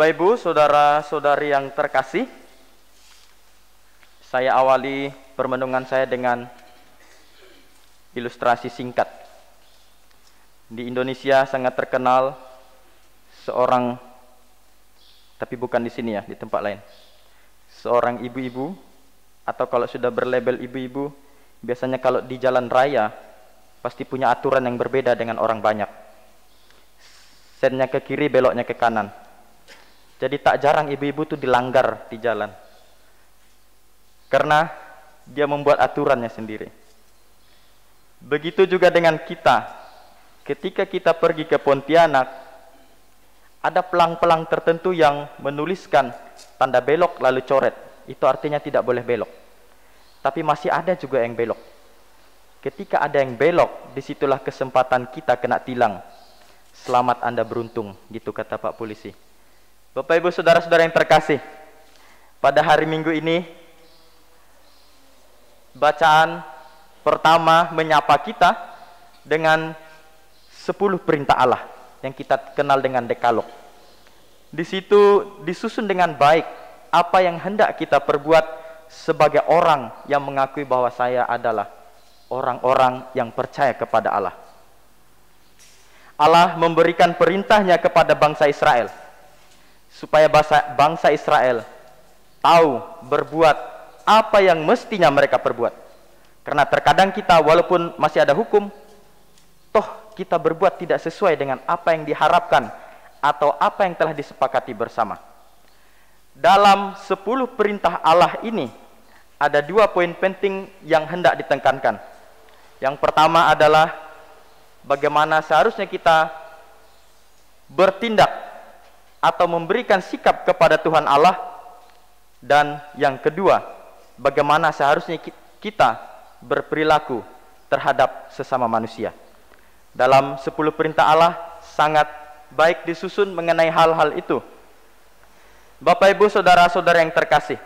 Bapak Ibu, saudara-saudari yang terkasih, saya awali permenungan saya dengan ilustrasi singkat. Di Indonesia sangat terkenal seorang, tapi bukan di sini ya, di tempat lain. Seorang ibu-ibu, atau kalau sudah berlabel ibu-ibu, biasanya kalau di jalan raya, pasti punya aturan yang berbeda dengan orang banyak. Sennya ke kiri, beloknya ke kanan. Jadi tak jarang ibu-ibu itu dilanggar di jalan. Karena dia membuat aturannya sendiri. Begitu juga dengan kita. Ketika kita pergi ke Pontianak, ada pelang-pelang tertentu yang menuliskan tanda belok lalu coret. Itu artinya tidak boleh belok. Tapi masih ada juga yang belok. Ketika ada yang belok, disitulah kesempatan kita kena tilang. Selamat Anda beruntung, gitu kata Pak Polisi. Bapak Ibu saudara-saudara yang terkasih, pada hari Minggu ini bacaan pertama menyapa kita dengan 10 perintah Allah yang kita kenal dengan Dekalog. Di situ disusun dengan baik apa yang hendak kita perbuat sebagai orang yang mengakui bahwa saya adalah orang-orang yang percaya kepada Allah. Allah memberikan perintahnya kepada bangsa Israel supaya bangsa Israel tahu berbuat apa yang mestinya mereka perbuat. Karena terkadang kita walaupun masih ada hukum, toh kita berbuat tidak sesuai dengan apa yang diharapkan atau apa yang telah disepakati bersama. Dalam 10 perintah Allah ini ada 2 poin penting yang hendak ditekankan. Yang pertama adalah bagaimana seharusnya kita bertindak atau memberikan sikap kepada Tuhan Allah. Dan yang kedua, bagaimana seharusnya kita berperilaku terhadap sesama manusia. Dalam 10 perintah Allah sangat baik disusun mengenai hal-hal itu. Bapak Ibu saudara-saudara yang terkasih,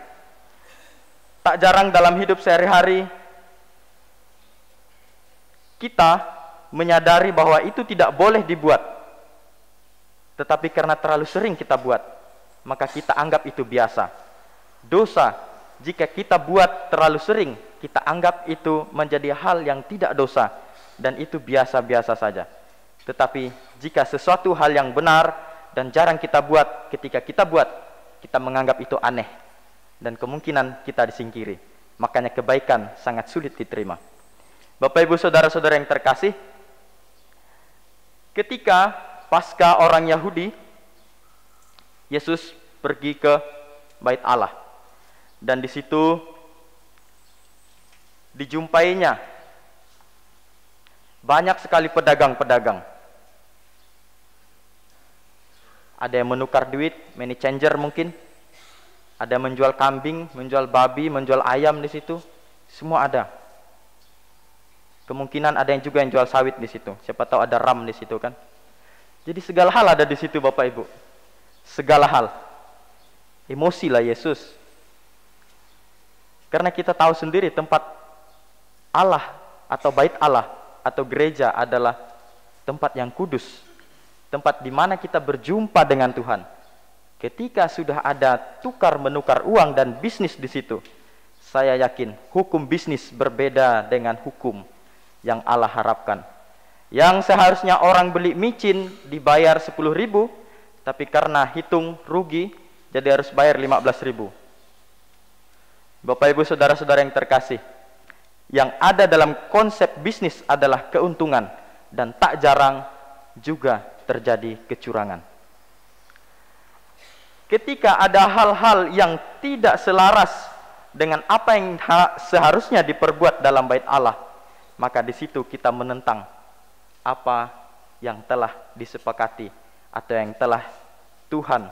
tak jarang dalam hidup sehari-hari kita menyadari bahwa itu tidak boleh dibuat. Tetapi karena terlalu sering kita buat, maka kita anggap itu biasa. Dosa, jika kita buat terlalu sering, kita anggap itu menjadi hal yang tidak dosa, dan itu biasa-biasa saja. Tetapi jika sesuatu hal yang benar dan jarang kita buat, ketika kita buat, kita menganggap itu aneh, dan kemungkinan kita disingkiri. Makanya kebaikan sangat sulit diterima. Bapak Ibu saudara-saudara yang terkasih, ketika pasca orang Yahudi, Yesus pergi ke Bait Allah, dan di situ dijumpainya banyak sekali pedagang-pedagang. Ada yang menukar duit, money changer mungkin. Ada yang menjual kambing, menjual babi, menjual ayam di situ. Semua ada. Kemungkinan ada yang juga yang jual sawit di situ. Siapa tahu ada ram di situ kan. Jadi segala hal ada di situ Bapak Ibu. Segala hal. Emosilah Yesus. Karena kita tahu sendiri tempat Allah atau bait Allah atau gereja adalah tempat yang kudus. Tempat di mana kita berjumpa dengan Tuhan. Ketika sudah ada tukar menukar uang dan bisnis di situ, saya yakin hukum bisnis berbeda dengan hukum yang Allah harapkan. Yang seharusnya orang beli micin dibayar 10.000, tapi karena hitung rugi jadi harus bayar 15.000. Bapak Ibu saudara-saudara yang terkasih, yang ada dalam konsep bisnis adalah keuntungan, dan tak jarang juga terjadi kecurangan. Ketika ada hal-hal yang tidak selaras dengan apa yang seharusnya diperbuat dalam bait Allah, maka di situ kita menentang apa yang telah disepakati atau yang telah Tuhan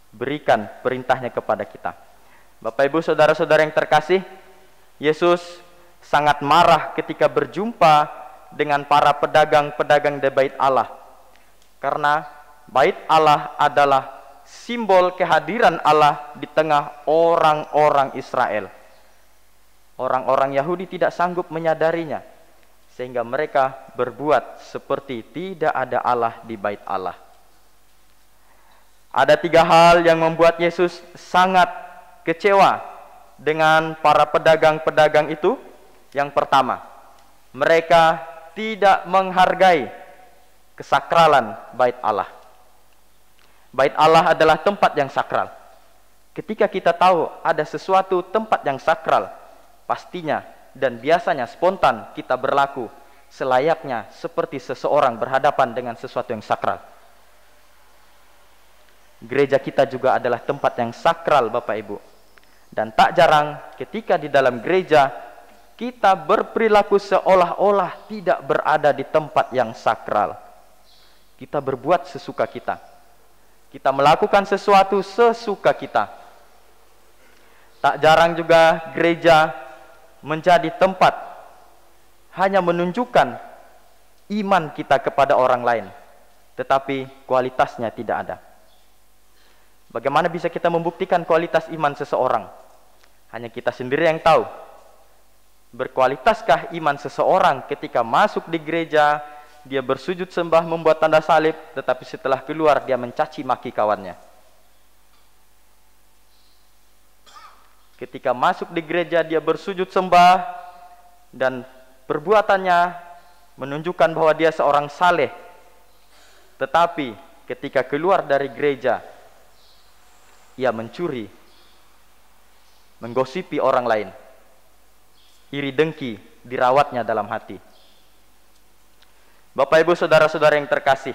berikan perintahnya kepada kita. Bapak Ibu saudara-saudara yang terkasih, Yesus sangat marah ketika berjumpa dengan para pedagang-pedagang di bait Allah. Karena bait Allah adalah simbol kehadiran Allah di tengah orang-orang Israel. Orang-orang Yahudi tidak sanggup menyadarinya, sehingga mereka berbuat seperti tidak ada Allah di bait Allah. Ada 3 hal yang membuat Yesus sangat kecewa dengan para pedagang-pedagang itu. Yang pertama, mereka tidak menghargai kesakralan bait Allah. Bait Allah adalah tempat yang sakral. Ketika kita tahu ada sesuatu tempat yang sakral, pastinya dan biasanya spontan kita berlaku selayaknya seperti seseorang berhadapan dengan sesuatu yang sakral. Gereja kita juga adalah tempat yang sakral, Bapak Ibu. Dan tak jarang ketika di dalam gereja kita berperilaku seolah-olah tidak berada di tempat yang sakral. Kita berbuat sesuka kita. Kita melakukan sesuatu sesuka kita. Tak jarang juga gereja menjadi tempat hanya menunjukkan iman kita kepada orang lain, tetapi kualitasnya tidak ada. Bagaimana bisa kita membuktikan kualitas iman seseorang? Hanya kita sendiri yang tahu. Berkualitaskah iman seseorang ketika masuk di gereja, dia bersujud sembah membuat tanda salib, tetapi setelah keluar dia mencaci maki kawannya? Ketika masuk di gereja dia bersujud sembah dan perbuatannya menunjukkan bahwa dia seorang saleh, tetapi ketika keluar dari gereja ia mencuri, menggosipi orang lain, iri dengki dirawatnya dalam hati. Bapak Ibu saudara-saudara yang terkasih,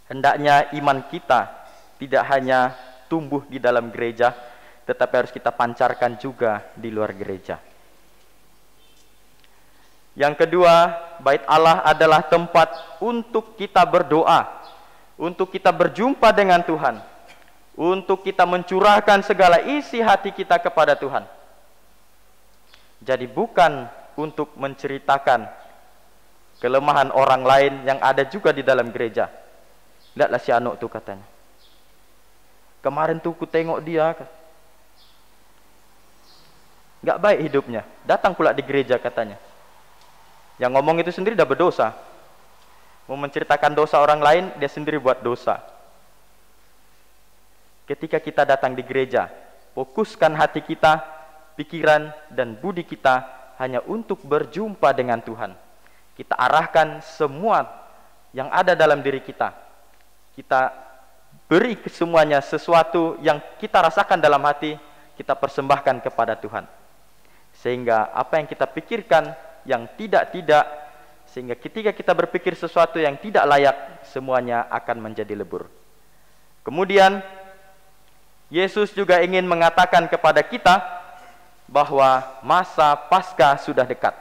hendaknya iman kita tidak hanya tumbuh di dalam gereja, tetapi harus kita pancarkan juga di luar gereja. Yang kedua, bait Allah adalah tempat untuk kita berdoa, untuk kita berjumpa dengan Tuhan, untuk kita mencurahkan segala isi hati kita kepada Tuhan. Jadi bukan untuk menceritakan kelemahan orang lain yang ada juga di dalam gereja. Lihatlah si Anuk tuh katanya. Kemarin tuh ku tengok dia, nggak baik hidupnya. Datang pula di gereja katanya. Yang ngomong itu sendiri dah berdosa. Mau menceritakan dosa orang lain, dia sendiri buat dosa. Ketika kita datang di gereja, fokuskan hati kita, pikiran dan budi kita hanya untuk berjumpa dengan Tuhan. Kita arahkan semua yang ada dalam diri kita. Kita beri semuanya sesuatu yang kita rasakan dalam hati, kita persembahkan kepada Tuhan. Sehingga apa yang kita pikirkan yang tidak-tidak, sehingga ketika kita berpikir sesuatu yang tidak layak, semuanya akan menjadi lebur. Kemudian Yesus juga ingin mengatakan kepada kita bahwa masa Paskah sudah dekat.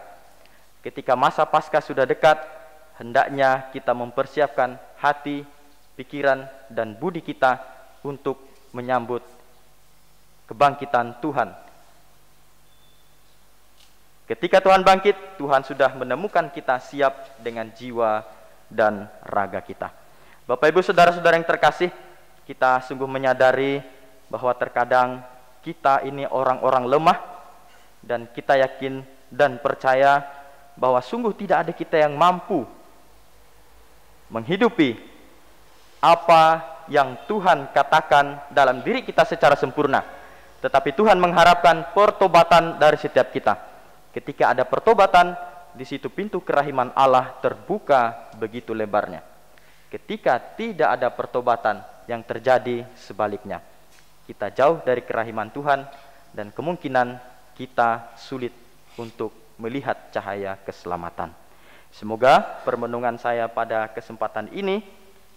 Ketika masa Paskah sudah dekat, hendaknya kita mempersiapkan hati, pikiran, dan budi kita untuk menyambut kebangkitan Tuhan. Ketika Tuhan bangkit, Tuhan sudah menemukan kita siap dengan jiwa dan raga kita. Bapak Ibu saudara-saudara yang terkasih, kita sungguh menyadari bahwa terkadang kita ini orang-orang lemah, dan kita yakin dan percaya bahwa sungguh tidak ada kita yang mampu menghidupi apa yang Tuhan katakan dalam diri kita secara sempurna. Tetapi Tuhan mengharapkan pertobatan dari setiap kita. Ketika ada pertobatan, di situ pintu kerahiman Allah terbuka begitu lebarnya. Ketika tidak ada pertobatan, yang terjadi sebaliknya. Kita jauh dari kerahiman Tuhan dan kemungkinan kita sulit untuk melihat cahaya keselamatan. Semoga permenungan saya pada kesempatan ini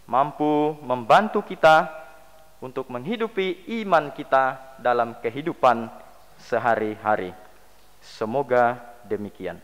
mampu membantu kita untuk menghidupi iman kita dalam kehidupan sehari-hari. Semoga demikian.